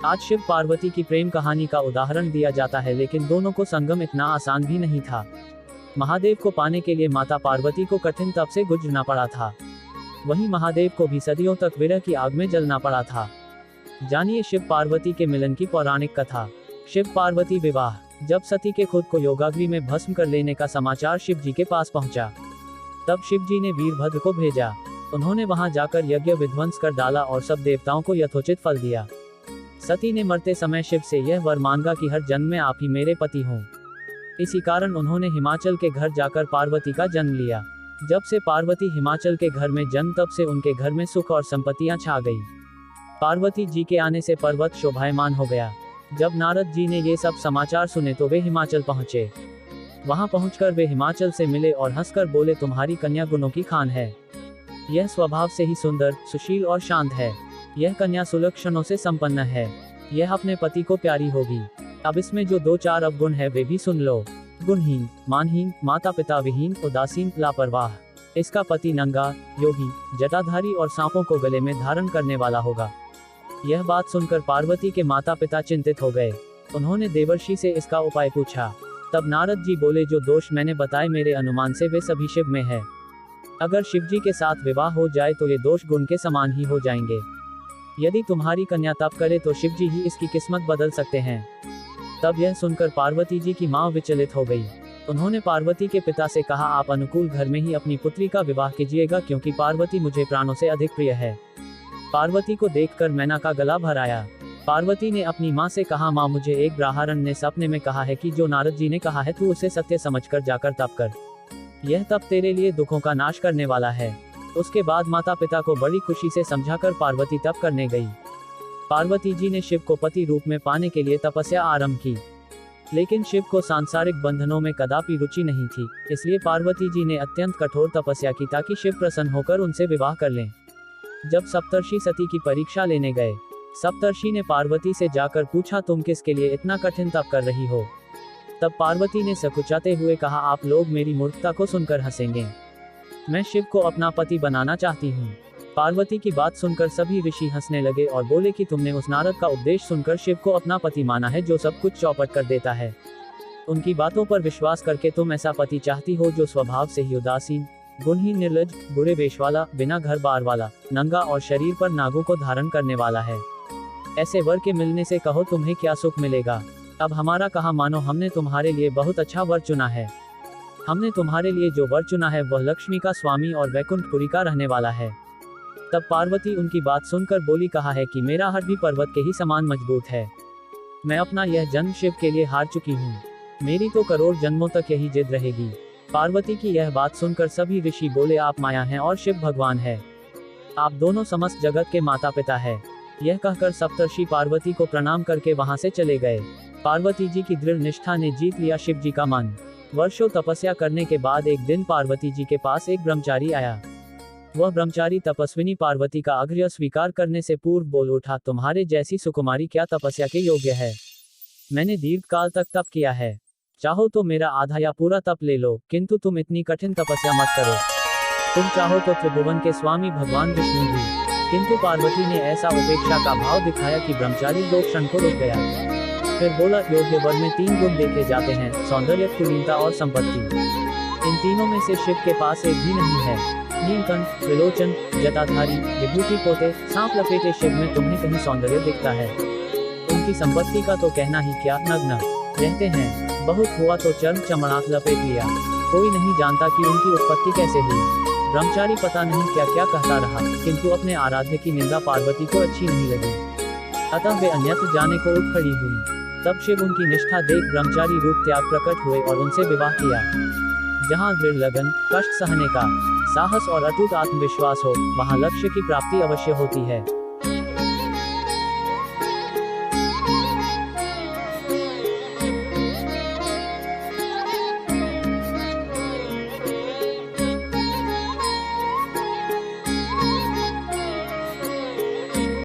आज शिव पार्वती की प्रेम कहानी का उदाहरण दिया जाता है, लेकिन दोनों को संगम इतना आसान भी नहीं था। महादेव को पाने के लिए माता पार्वती को कठिन तप से गुजरना पड़ा था। वहीं महादेव को भी सदियों तक विरह की आग में जलना पड़ा था। जानिए शिव पार्वती के मिलन की पौराणिक कथा। शिव पार्वती विवाह। जब सती के खुद को योगाग्नि में भस्म कर लेने का समाचार शिव जी के पास पहुंचा, तब शिव जी ने वीरभद्र को भेजा। उन्होंने वहां जाकर यज्ञ विध्वंस कर डाला और सब देवताओं को यथोचित फल दिया। सती ने मरते समय शिव से यह वर मांगा कि हर जन्म में आप ही मेरे पति हों। इसी कारण उन्होंने हिमाचल के घर जाकर पार्वती का जन्म लिया। जब से पार्वती हिमाचल के घर में जन्म, तब से उनके घर में सुख और संपत्तियां छा गई। पार्वती जी के आने से पर्वत शोभायमान हो गया। जब नारद जी ने ये सब समाचार सुने तो वे हिमाचल पहुंचे। वहां पहुंचकर वे हिमाचल से मिले और हंसकर बोले, तुम्हारी कन्या गुणों की खान है। यह स्वभाव से ही सुंदर, सुशील और शांत है। यह कन्या सुलक्षणों से संपन्न है। यह अपने पति को प्यारी होगी। अब इसमें जो 2-4 अवगुण है वे भी सुन लो। गुणहीन, मानहीन, माता पिता विहीन, उदासीन, लापरवाह। इसका पति नंगा, योगी, जटाधारी और सांपों को गले में धारण करने वाला होगा। यह बात सुनकर पार्वती के माता पिता चिंतित हो गए। उन्होंने देवर्षि से इसका उपाय पूछा। तब नारद जी बोले, जो दोष मैंने बताए मेरे अनुमान से वे सभी शिव में है। अगर शिव जी के साथ विवाह हो जाए तो ये दोष गुण के समान ही हो जाएंगे। यदि तुम्हारी कन्या तप करे तो शिव जी ही इसकी किस्मत बदल सकते हैं। तब यह सुनकर पार्वती जी की मां विचलित हो गई। उन्होंने पार्वती के पिता से कहा, आप अनुकूल घर में ही अपनी पुत्री का विवाह कीजिएगा, क्योंकि पार्वती मुझे प्राणों से अधिक प्रिय है। पार्वती को देखकर मैना का गला भर आया। पार्वती ने अपनी मां से कहा, मां मुझे एक ब्राह्मण ने सपने में कहा है कि जो नारद जी ने कहा है तू उसे सत्य समझकर जाकर तप कर। यह तप तेरे लिए दुखों का नाश करने वाला है। उसके बाद माता पिता को बड़ी खुशी से समझाकर पार्वती तप करने गई। पार्वती जी ने शिव को पति रूप में पाने के लिए तपस्या आरंभ की, लेकिन शिव को सांसारिक बंधनों में कदापि रुचि नहीं थी। इसलिए पार्वती जी ने अत्यंत कठोर तपस्या की ताकि शिव प्रसन्न होकर उनसे विवाह कर लें। जब सप्तर्षि सती की परीक्षा लेने गए, सप्तर्षि ने पार्वती से जाकर पूछा, तुम किसके लिए इतना कठिन तप कर रही हो? तब पार्वती ने सकुचाते हुए कहा, आप लोग मेरी मूर्खता को सुनकर हंसेंगे। मैं शिव को अपना पति बनाना चाहती हूँ। पार्वती की बात सुनकर सभी ऋषि हंसने लगे और बोले कि तुमने उस नारद का उपदेश सुनकर शिव को अपना पति माना है, जो सब कुछ चौपट कर देता है। उनकी बातों पर विश्वास करके तुम ऐसा पति चाहती हो जो स्वभाव से ही उदासीन, गुणहीन, निर्लज, बुरे वेश वाला, बिना घर बार वाला, नंगा और शरीर पर नागों को धारण करने वाला है। ऐसे वर के मिलने से कहो तुम्हें क्या सुख मिलेगा। अब हमारा कहा मानो, हमने तुम्हारे लिए बहुत अच्छा वर चुना है। हमने तुम्हारे लिए जो वर चुना है वह लक्ष्मी का स्वामी और वैकुंठपुरी का रहने वाला है। तब पार्वती उनकी बात सुनकर बोली, कहा है कि मेरा हर भी पर्वत के ही समान मजबूत है। मैं अपना यह जन्म शिव के लिए हार चुकी हूँ। मेरी तो करोड़ जन्मों तक यही जिद रहेगी। पार्वती की यह बात सुनकर सभी ऋषि बोले, आप माया हैं और शिव भगवान है। आप दोनों समस्त जगत के माता पिता है। यह कहकर सप्तर्षि पार्वती को प्रणाम करके वहां से चले गए। पार्वती जी की दृढ़ निष्ठा ने जीत लिया शिव जी का मन। वर्षों तपस्या करने के बाद एक दिन पार्वती जी के पास एक ब्रह्मचारी आया। वह ब्रह्मचारी तपस्विनी पार्वती का आग्रह स्वीकार करने से पूर्व बोल उठा, तुम्हारे जैसी सुकुमारी क्या तपस्या के योग्य है? मैंने दीर्घ काल तक तप किया है। चाहो तो मेरा आधा या पूरा तप ले लो, किंतु तुम इतनी कठिन तपस्या मत करो। तुम चाहो तो त्रिभुवन के स्वामी भगवान विष्णु भी। किंतु पार्वती ने ऐसा उपेक्षा का भाव दिखाया कि ब्रह्मचारी 2 क्षण को रुक गया। फिर बोला, योग्य वर में 3 गुण देखे जाते हैं, सौंदर्य, कुलीनता और संपत्ति। इन तीनों में से शिव के पास एक भी नहीं है। नीलकंठ, त्रिलोचन, जटाधारी, विभूति पोते, सांप लपेटे शिव में तुम्हें कहीं सौंदर्य दिखता है? उनकी संपत्ति का तो कहना ही क्या, नग्न रहते हैं। बहुत हुआ तो चर्म चमड़ात लपेट लिया। कोई नहीं जानता कि उनकी उत्पत्ति कैसे हुई। ब्रह्मचारी पता नहीं क्या क्या कहता रहा, किंतु अपने आराध्य की निंदा पार्वती को अच्छी नहीं लगी। अतः वे अन्यत्र जाने को उठ खड़ी हुई। तब शिव उनकी निष्ठा देख ब्रह्मचारी रूप त्याग प्रकट हुए और उनसे विवाह किया। जहाँ दृढ़ लगन, कष्ट सहने का साहस और अटूट आत्मविश्वास हो, वहाँ लक्ष्य की प्राप्ति अवश्य होती है।